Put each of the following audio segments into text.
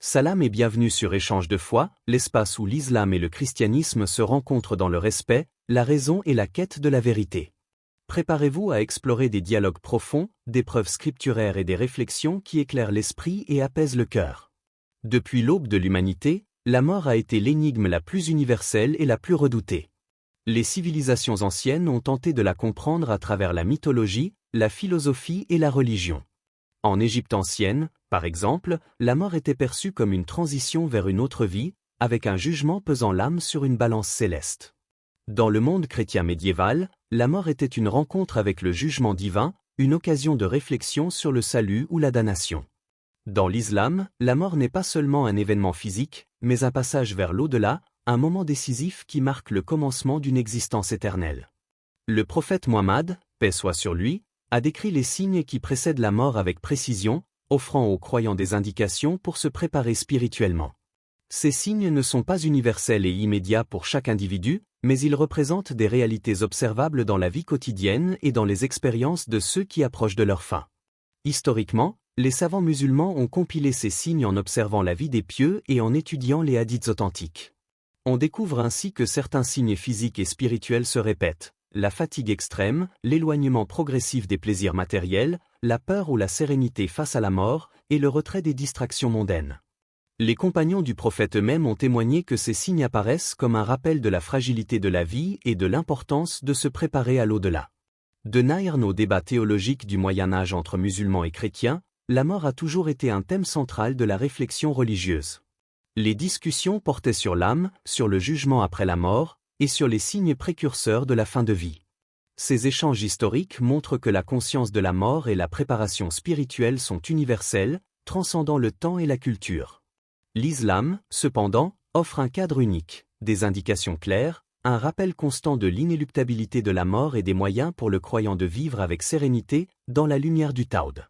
Salam et bienvenue sur Échange de foi, l'espace où l'islam et le christianisme se rencontrent dans le respect, la raison et la quête de la vérité. Préparez-vous à explorer des dialogues profonds, des preuves scripturaires et des réflexions qui éclairent l'esprit et apaisent le cœur. Depuis l'aube de l'humanité, la mort a été l'énigme la plus universelle et la plus redoutée. Les civilisations anciennes ont tenté de la comprendre à travers la mythologie, la philosophie et la religion. En Égypte ancienne, par exemple, la mort était perçue comme une transition vers une autre vie, avec un jugement pesant l'âme sur une balance céleste. Dans le monde chrétien médiéval, la mort était une rencontre avec le jugement divin, une occasion de réflexion sur le salut ou la damnation. Dans l'islam, la mort n'est pas seulement un événement physique, mais un passage vers l'au-delà, un moment décisif qui marque le commencement d'une existence éternelle. Le prophète Muhammad, paix soit sur lui, a décrit les signes qui précèdent la mort avec précision, offrant aux croyants des indications pour se préparer spirituellement. Ces signes ne sont pas universels et immédiats pour chaque individu, mais ils représentent des réalités observables dans la vie quotidienne et dans les expériences de ceux qui approchent de leur fin. Historiquement, les savants musulmans ont compilé ces signes en observant la vie des pieux et en étudiant les hadiths authentiques. On découvre ainsi que certains signes physiques et spirituels se répètent: la fatigue extrême, l'éloignement progressif des plaisirs matériels, la peur ou la sérénité face à la mort, et le retrait des distractions mondaines. Les compagnons du prophète eux-mêmes ont témoigné que ces signes apparaissent comme un rappel de la fragilité de la vie et de l'importance de se préparer à l'au-delà. De naïrn au débat théologique du Moyen-Âge entre musulmans et chrétiens, la mort a toujours été un thème central de la réflexion religieuse. Les discussions portaient sur l'âme, sur le jugement après la mort, et sur les signes précurseurs de la fin de vie. Ces échanges historiques montrent que la conscience de la mort et la préparation spirituelle sont universelles, transcendant le temps et la culture. L'islam, cependant, offre un cadre unique, des indications claires, un rappel constant de l'inéluctabilité de la mort et des moyens pour le croyant de vivre avec sérénité, dans la lumière du Tawhid.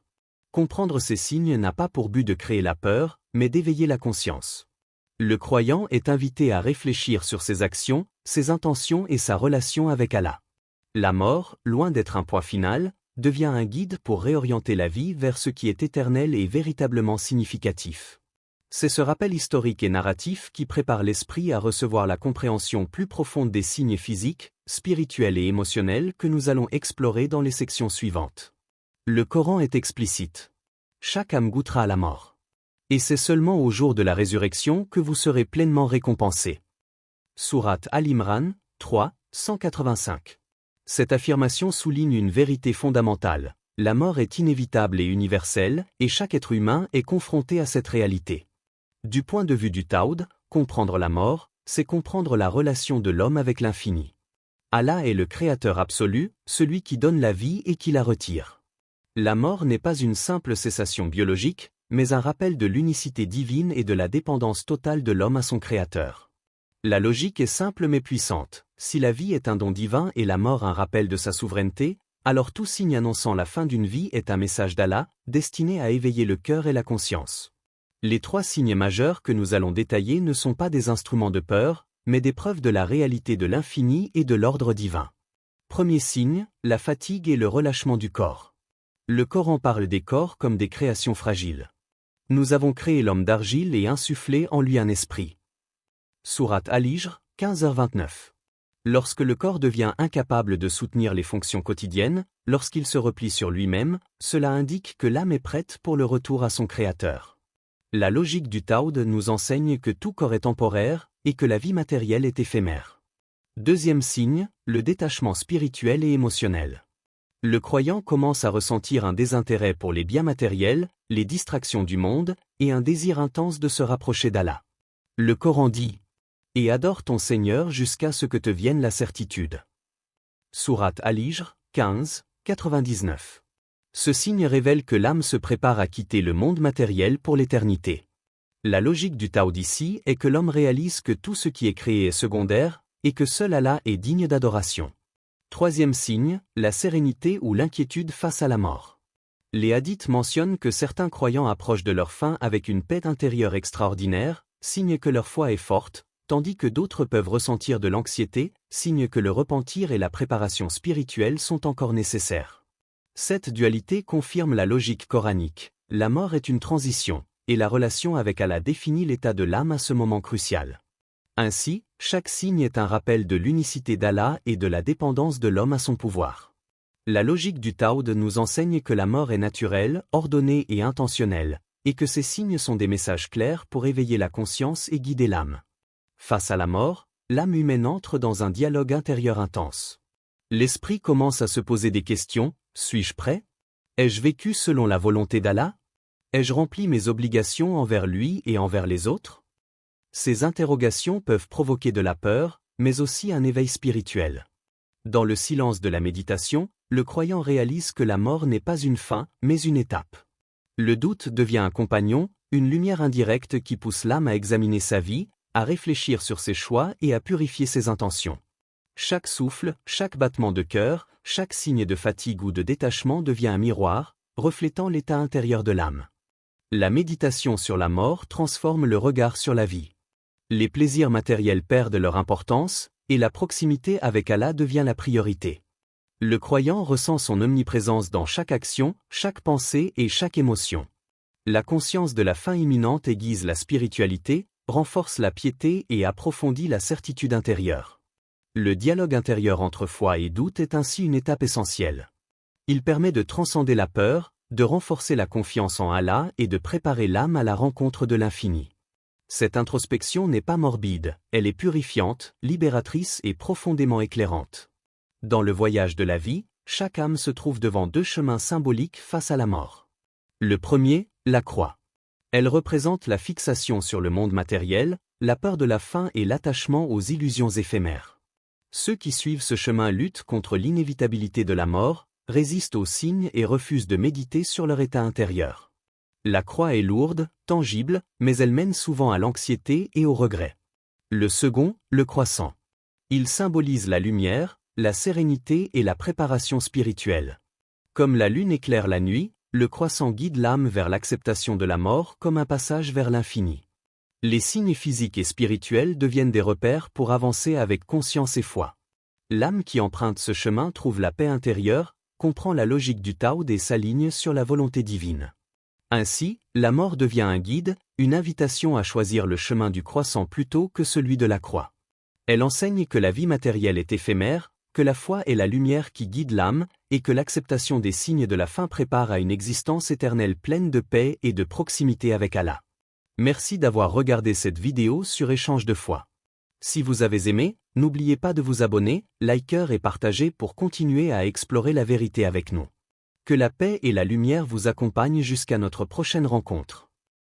Comprendre ces signes n'a pas pour but de créer la peur, mais d'éveiller la conscience. Le croyant est invité à réfléchir sur ses actions, ses intentions et sa relation avec Allah. La mort, loin d'être un point final, devient un guide pour réorienter la vie vers ce qui est éternel et véritablement significatif. C'est ce rappel historique et narratif qui prépare l'esprit à recevoir la compréhension plus profonde des signes physiques, spirituels et émotionnels que nous allons explorer dans les sections suivantes. Le Coran est explicite. Chaque âme goûtera à la mort. Et c'est seulement au jour de la résurrection que vous serez pleinement récompensés. Sourate Al-Imran, 3, 185. Cette affirmation souligne une vérité fondamentale. La mort est inévitable et universelle, et chaque être humain est confronté à cette réalité. Du point de vue du Tawhid, comprendre la mort, c'est comprendre la relation de l'homme avec l'infini. Allah est le créateur absolu, celui qui donne la vie et qui la retire. La mort n'est pas une simple cessation biologique, mais un rappel de l'unicité divine et de la dépendance totale de l'homme à son Créateur. La logique est simple mais puissante. Si la vie est un don divin et la mort un rappel de sa souveraineté, alors tout signe annonçant la fin d'une vie est un message d'Allah, destiné à éveiller le cœur et la conscience. Les trois signes majeurs que nous allons détailler ne sont pas des instruments de peur, mais des preuves de la réalité de l'infini et de l'ordre divin. Premier signe, la fatigue et le relâchement du corps. Le Coran parle des corps comme des créations fragiles. Nous avons créé l'homme d'argile et insufflé en lui un esprit. Sourate Al-Hijr, 15h29. Lorsque le corps devient incapable de soutenir les fonctions quotidiennes, lorsqu'il se replie sur lui-même, cela indique que l'âme est prête pour le retour à son Créateur. La logique du Tawhid nous enseigne que tout corps est temporaire et que la vie matérielle est éphémère. Deuxième signe, le détachement spirituel et émotionnel. Le croyant commence à ressentir un désintérêt pour les biens matériels, les distractions du monde, et un désir intense de se rapprocher d'Allah. Le Coran dit: « Et adore ton Seigneur jusqu'à ce que te vienne la certitude. » Sourate Al-Hijr, 15, 99. Ce signe révèle que l'âme se prépare à quitter le monde matériel pour l'éternité. La logique du Tawhid ici est que l'homme réalise que tout ce qui est créé est secondaire, et que seul Allah est digne d'adoration. Troisième signe, la sérénité ou l'inquiétude face à la mort. Les hadiths mentionnent que certains croyants approchent de leur fin avec une paix intérieure extraordinaire, signe que leur foi est forte, tandis que d'autres peuvent ressentir de l'anxiété, signe que le repentir et la préparation spirituelle sont encore nécessaires. Cette dualité confirme la logique coranique. La mort est une transition, et la relation avec Allah définit l'état de l'âme à ce moment crucial. Ainsi, chaque signe est un rappel de l'unicité d'Allah et de la dépendance de l'homme à son pouvoir. La logique du Tawhid nous enseigne que la mort est naturelle, ordonnée et intentionnelle, et que ces signes sont des messages clairs pour éveiller la conscience et guider l'âme. Face à la mort, l'âme humaine entre dans un dialogue intérieur intense. L'esprit commence à se poser des questions: suis-je prêt? Ai-je vécu selon la volonté d'Allah? Ai-je rempli mes obligations envers lui et envers les autres? Ces interrogations peuvent provoquer de la peur, mais aussi un éveil spirituel. Dans le silence de la méditation, le croyant réalise que la mort n'est pas une fin, mais une étape. Le doute devient un compagnon, une lumière indirecte qui pousse l'âme à examiner sa vie, à réfléchir sur ses choix et à purifier ses intentions. Chaque souffle, chaque battement de cœur, chaque signe de fatigue ou de détachement devient un miroir, reflétant l'état intérieur de l'âme. La méditation sur la mort transforme le regard sur la vie. Les plaisirs matériels perdent leur importance, et la proximité avec Allah devient la priorité. Le croyant ressent son omniprésence dans chaque action, chaque pensée et chaque émotion. La conscience de la fin imminente aiguise la spiritualité, renforce la piété et approfondit la certitude intérieure. Le dialogue intérieur entre foi et doute est ainsi une étape essentielle. Il permet de transcender la peur, de renforcer la confiance en Allah et de préparer l'âme à la rencontre de l'infini. Cette introspection n'est pas morbide, elle est purifiante, libératrice et profondément éclairante. Dans le voyage de la vie, chaque âme se trouve devant deux chemins symboliques face à la mort. Le premier, la croix. Elle représente la fixation sur le monde matériel, la peur de la fin et l'attachement aux illusions éphémères. Ceux qui suivent ce chemin luttent contre l'inévitabilité de la mort, résistent aux signes et refusent de méditer sur leur état intérieur. La croix est lourde, tangible, mais elle mène souvent à l'anxiété et au regret. Le second, le croissant. Il symbolise la lumière, la sérénité et la préparation spirituelle. Comme la lune éclaire la nuit, le croissant guide l'âme vers l'acceptation de la mort comme un passage vers l'infini. Les signes physiques et spirituels deviennent des repères pour avancer avec conscience et foi. L'âme qui emprunte ce chemin trouve la paix intérieure, comprend la logique du Tao et s'aligne sur la volonté divine. Ainsi, la mort devient un guide, une invitation à choisir le chemin du croissant plutôt que celui de la croix. Elle enseigne que la vie matérielle est éphémère, que la foi est la lumière qui guide l'âme, et que l'acceptation des signes de la fin prépare à une existence éternelle pleine de paix et de proximité avec Allah. Merci d'avoir regardé cette vidéo sur Échange de foi. Si vous avez aimé, n'oubliez pas de vous abonner, liker et partager pour continuer à explorer la vérité avec nous. Que la paix et la lumière vous accompagnent jusqu'à notre prochaine rencontre.